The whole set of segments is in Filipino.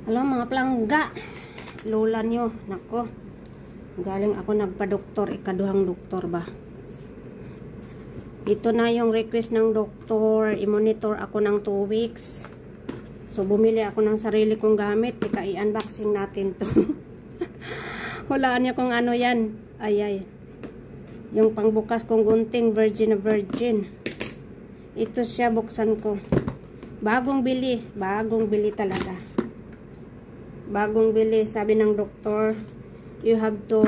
Hello mga plangga, lola nyo, nako, galing ako nagpa-doktor, ikaduhang doktor ba. Ito na yung request ng doktor, i-monitor ako ng 2 weeks. So bumili ako ng sarili kong gamit, i-unboxing natin to. Hulaan niya kung ano yan, ay. Yung pangbukas kong gunting, virgin na virgin. Ito siya, buksan ko. Bagong bili talaga. Bagong bili, sabi ng doktor, you have to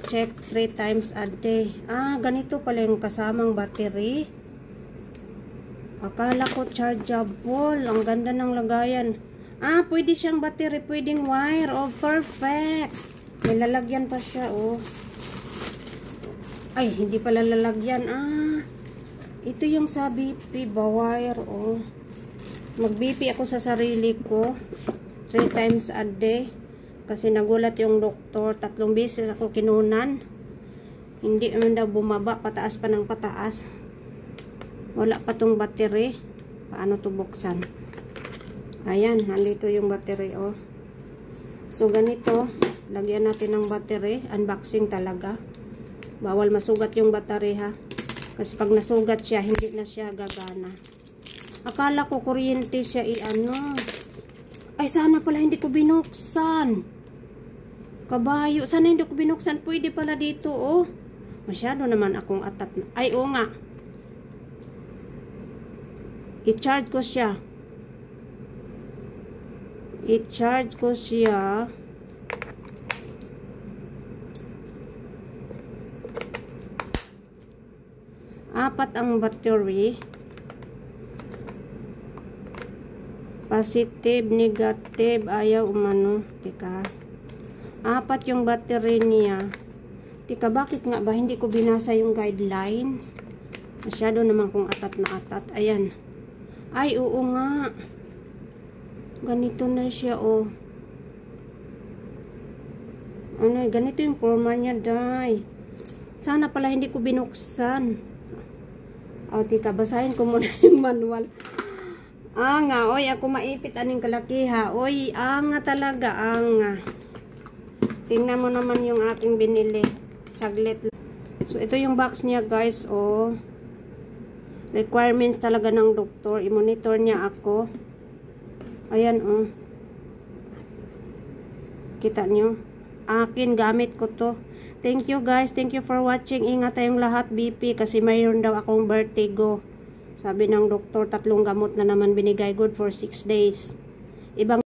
check 3 times a day. Ah, ganito pala yung kasamang battery. Akala ko chargeable. Ang ganda ng lagayan. Ah, pwede siyang battery, pwedeng wire. Oh, perfect. May lalagyan pa siya, oh. Ay, hindi pala lalagyan. Ah, ito yung sa BP ba, wire, oh. Mag-BP ako sa sarili ko. 3 times a day. Kasi nagulat yung doktor. 3 beses ako kinunan. Hindi naman daw bumaba. Pataas pa ng pataas. Wala pa tong battery. Paano to buksan? Ayan. Nandito yung battery. Oh. So ganito. Lagyan natin ng battery. Unboxing talaga. Bawal masugat yung battery ha. Kasi pag nasugat siya, hindi na siya gagana. Akala ko kuryente siya i-ano. Ay, sana pala hindi ko binuksan. Kabayo. Sana hindi ko binuksan. Pwede pala dito, oh. Masyado naman akong atat. Ay, oo nga. I-charge ko siya. I-charge ko siya. Apat ang battery. Positive, negative, ayaw umano. Tika. 4 yung battery niya. Tika, bakit nga ba hindi ko binasa yung guidelines? Masyado naman kung atat na atat. Ayan. Ay, oo nga. Ganito na siya, oh. Ano, ganito yung forma niya, day. Sana pala hindi ko binuksan. O, tika, basahin ko muna yung manual. Anga, oy, ako maipit aning kalakiha. Oy, anga talaga, anga. Tingnan mo naman yung aking binili. Saglit. So, ito yung box niya, guys, oh. Requirements talaga ng doktor. I-monitor niya ako. Ayan, oh. Kita nyo? Akin, gamit ko to. Thank you, guys. Thank you for watching. Ingat tayong lahat, BP, kasi mayroon daw akong vertigo. Sabi ng doktor, 3 gamot na naman binigay, good for 6 days. Ibang